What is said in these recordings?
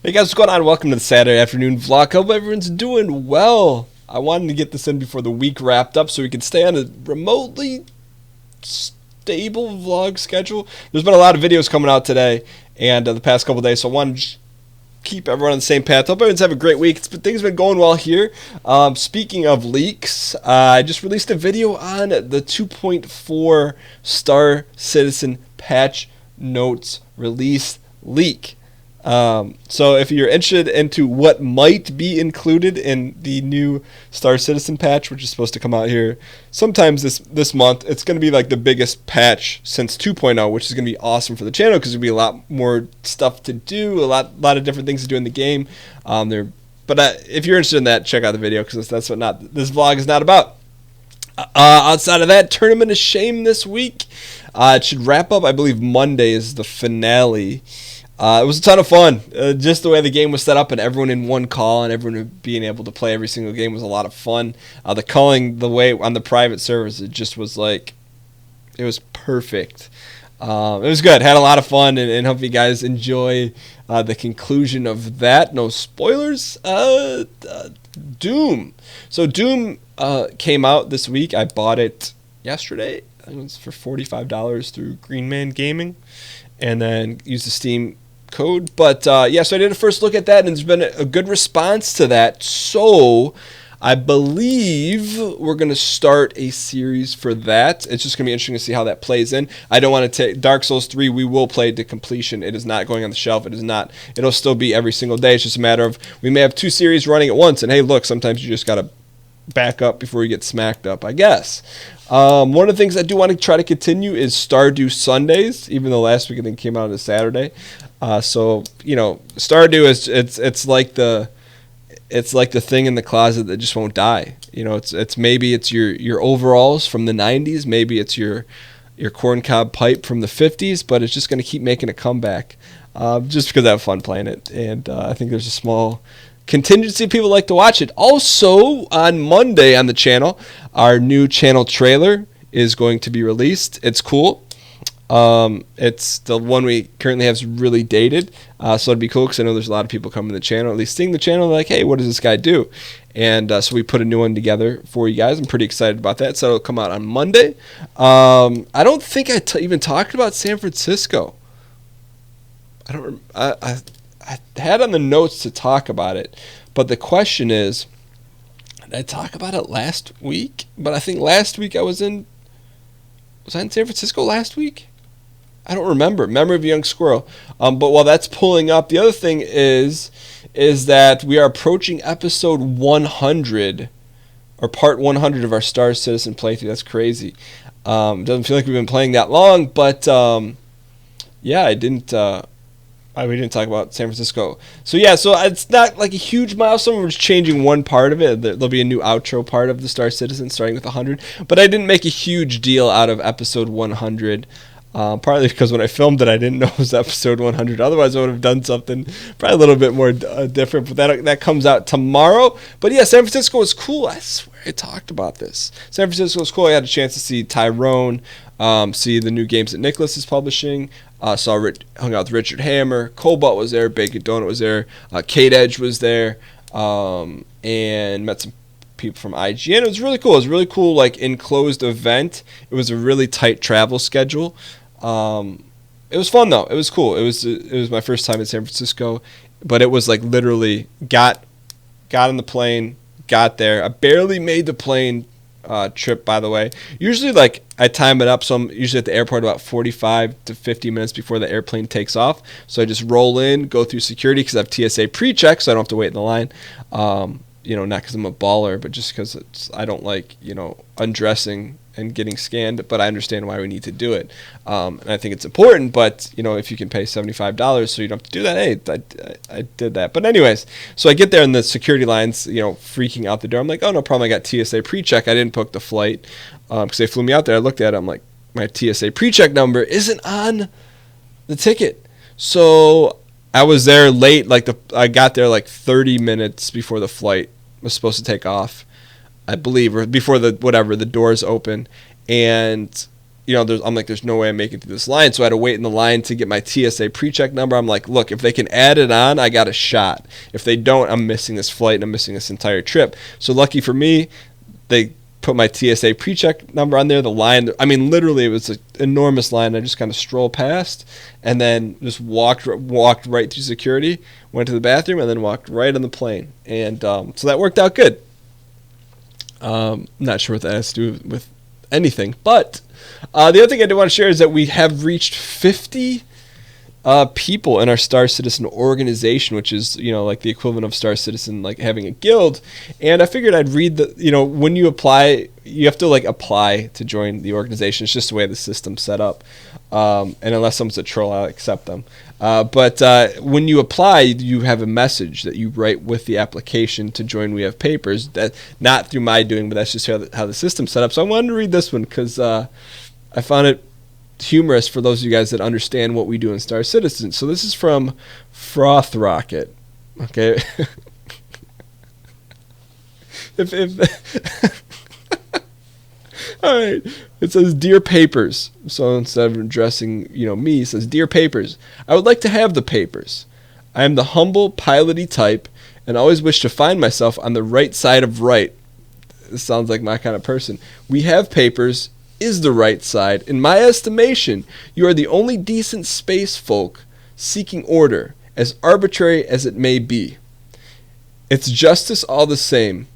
Hey guys, what's going on? Welcome to the Saturday afternoon vlog. Hope everyone's doing well. I wanted to get this in before the week wrapped up so we could stay on a remotely stable vlog schedule. There's been a lot of videos coming out today and the past couple days, so I wanted to keep everyone on the same path. Hope everyone's having a great week. Things have been going well here. Speaking of leaks, I just released a video on the 2.4 Star Citizen patch notes release leak. So if you're interested into what might be included in the new Star Citizen patch, which is supposed to come out here sometimes this month, it's going to be like the biggest patch since 2.0, which is going to be awesome for the channel because there'll be a lot more stuff to do, a lot of different things to do in the game. If you're interested in that, check out the video because that's what this vlog is not about. Outside of that, Tournament of Shame this week. It should wrap up, I believe Monday is the finale. It was a ton of fun. Just the way the game was set up and everyone in one call and everyone being able to play every single game was a lot of fun. The calling the way on the private servers, it just was like, it was perfect. It was good. Had a lot of fun and hope you guys enjoy the conclusion of that. No spoilers. Doom. So Doom came out this week. I bought it yesterday. I think it was for $45 through Green Man Gaming and then used the Steam code. But so I did a first look at that, and there's been a good response to that. So I believe we're going to start a series for that. It's just going to be interesting to see how that plays in. I don't want to take Dark Souls 3. We will play to completion. It is not going on the shelf. It is not. It'll still be every single day. It's just a matter of we may have two series running at once. And hey, look, sometimes you just got to back up before you get smacked up, I guess. One of the things I do want to try to continue is Stardew Sundays, even though last week I think came out on a Saturday. So Stardew is it's like the thing in the closet that just won't die. It's maybe it's your overalls from the 90s, maybe it's your corncob pipe from the 50s, but it's just going to keep making a comeback. Just because I have fun playing it, and I think there's a small contingency of people like to watch it. Also, on Monday on the channel, our new channel trailer is going to be released. It's cool. It's the one we currently have is really dated, so it'd be cool because I know there's a lot of people coming to the channel, at least seeing the channel, like, hey, what does this guy do? And so we put a new one together for you guys. I'm pretty excited about that. So it'll come out on Monday. I don't think I even talked about San Francisco. I had on the notes to talk about it, but the question is, did I talk about it last week? But I think last week was I in San Francisco last week? I don't remember. Memory of a Young Squirrel. But while that's pulling up, the other thing is that we are approaching episode 100, or part 100 of our Star Citizen playthrough. That's crazy. Doesn't feel like we've been playing that long, but we didn't talk about San Francisco. So it's not like a huge milestone. We're just changing one part of it. There'll be a new outro part of the Star Citizen starting with 100. But I didn't make a huge deal out of episode 100. Partly because when I filmed it, I didn't know it was episode 100. Otherwise, I would have done something probably a little bit more different. But that comes out tomorrow. But yeah, San Francisco was cool. I swear I talked about this. San Francisco was cool. I had a chance to see Tyrone, see the new games that Nicholas is publishing. Hung out with Richard Hammer. Cobalt was there. Bacon Donut was there. Kate Edge was there. And met some people from IGN. It was really cool. It was a really cool, like, enclosed event. It was a really tight travel schedule. It was fun though. It was cool. It was my first time in San Francisco, but it was like literally got on the plane, got there. I barely made the plane trip, by the way. Usually, like, I time it up, so I'm usually at the airport about 45 to 50 minutes before the airplane takes off. So I just roll in, go through security because I have TSA pre-check, so I don't have to wait in the line. Not because I'm a baller, but just because I don't like, undressing and getting scanned, but I understand why we need to do it. And I think it's important, but, if you can pay $75 so you don't have to do that, hey, I did that. But anyways, so I get there and the security line's, freaking out the door. I'm like, oh, no problem. I got TSA pre-check. I didn't book the flight because they flew me out there. I looked at it. I'm like, my TSA pre-check number isn't on the ticket. So I was there late. I got there like 30 minutes before the flight was supposed to take off, I believe, or before the doors open. And I'm like, there's no way I'm making it through this line. So I had to wait in the line to get my TSA pre-check number. I'm like, look, if they can add it on, I got a shot. If they don't, I'm missing this flight and I'm missing this entire trip. So lucky for me, they put my TSA pre-check number on there. The line, I mean, literally, it was an enormous line. I just kind of strolled past and then just walked right through security, went to the bathroom, and then walked right on the plane. And so that worked out good. Not sure what that has to do with anything, but the other thing I do want to share is that we have reached 50 people in our Star Citizen organization, which is, like the equivalent of Star Citizen, like having a guild. And I figured I'd read when you apply, you have to like apply to join the organization. It's just the way the system's set up. And unless someone's a troll, I'll accept them. But when you apply, you have a message that you write with the application to join We Have Papers. That not through my doing, but that's just how the system's set up. So I wanted to read this one because I found it humorous for those of you guys that understand what we do in Star Citizen. So this is from Froth Rocket. Okay. All right. It says, Dear Papers. So instead of addressing, me, it says, Dear Papers, I would like to have the papers. I am the humble, piloty type and always wish to find myself on the right side of right. This sounds like my kind of person. We Have Papers is the right side. In my estimation, you are the only decent space folk seeking order, as arbitrary as it may be. It's justice all the same.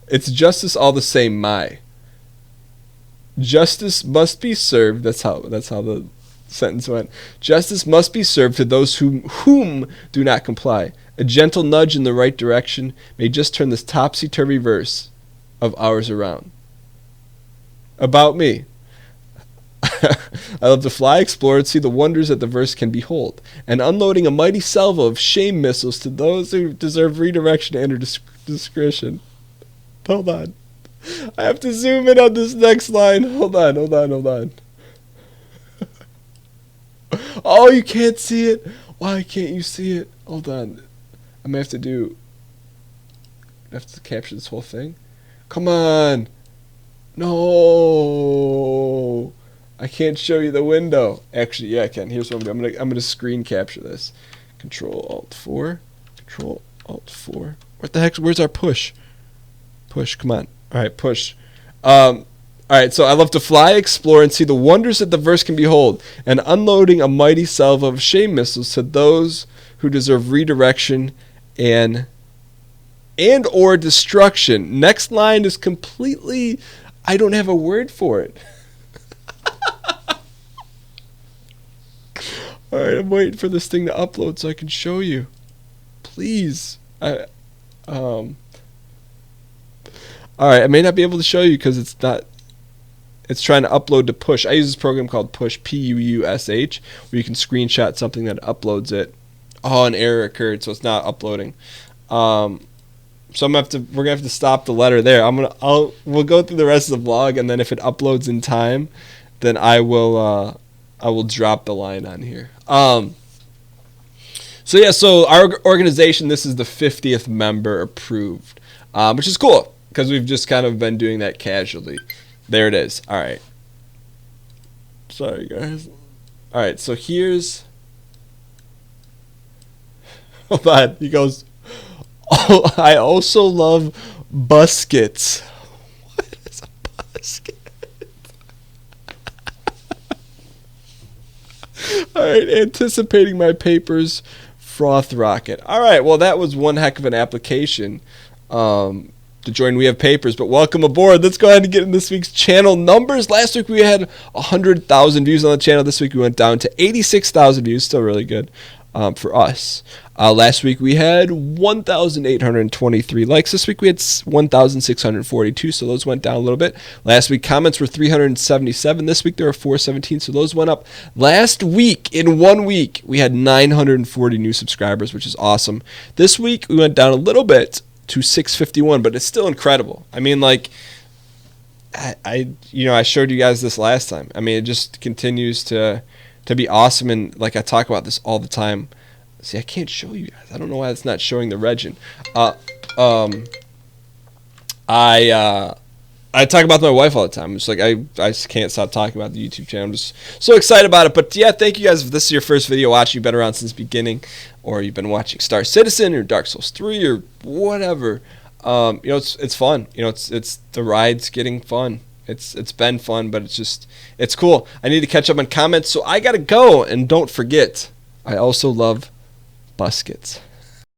It's justice all the same, my. Justice must be served. That's how the sentence went. Justice must be served to those whom do not comply. A gentle nudge in the right direction may just turn this topsy-turvy verse of ours around. About me. I love to fly, explore, and see the wonders that the verse can behold, and unloading a mighty salvo of shame missiles to those who deserve redirection and discretion. Hold on. I have to zoom in on this next line. Hold on. Oh, you can't see it? Why can't you see it? Hold on. I'm going to have to capture this whole thing. Come on. No. I can't show you the window. Actually, yeah, I can. Here's what I'm going to screen capture this. Control-Alt-4. Control-Alt-4. What the heck? Where's our push? Push, come on. All right, push. All right, so I love to fly, explore, and see the wonders that the verse can behold, and unloading a mighty salvo of shame missiles to those who deserve redirection and or destruction. Next line is completely, I don't have a word for it. All right, I'm waiting for this thing to upload so I can show you. Please. All right, I may not be able to show you because it's trying to upload to Push. I use this program called Push, P-U-U-S-H, where you can screenshot something that uploads it. Oh, an error occurred, so it's not uploading. So we're gonna have to stop the letter there. We'll go through the rest of the vlog, and then if it uploads in time, then I will drop the line on here. So our organization, this is the 50th member approved, which is cool. Because we've just kind of been doing that casually. There it is. All right. Sorry, guys. All right, so here's... Hold on. He goes, oh, I also love buskets. What is a busket? All right, anticipating my papers, Froth Rocket. All right, well, that was one heck of an application. To join We Have Papers, but welcome aboard. Let's go ahead and get in this week's channel numbers. Last week we had 100,000 views on the channel. This week we went down to 86,000 views. Still really good for us. Last week we had 1,823 likes. This week we had 1,642, so those went down a little bit. Last week comments were 377. This week there were 417, so those went up. Last week, in 1 week, we had 940 new subscribers, which is awesome. This week we went down a little bit to 651, but it's still incredible. I mean, like, I showed you guys this last time. I mean, it just continues to be awesome, and like I talk about this all the time. See, I can't show you guys. I don't know why it's not showing the region. I talk about my wife all the time. It's like I just can't stop talking about the YouTube channel. I'm just so excited about it. But yeah, thank you guys if this is your first video watching. You've been around since the beginning, or you've been watching Star Citizen or Dark Souls 3 or whatever. It's fun. It's the ride's getting fun. It's been fun, but it's cool. I need to catch up on comments, so I gotta go. And don't forget, I also love buskets.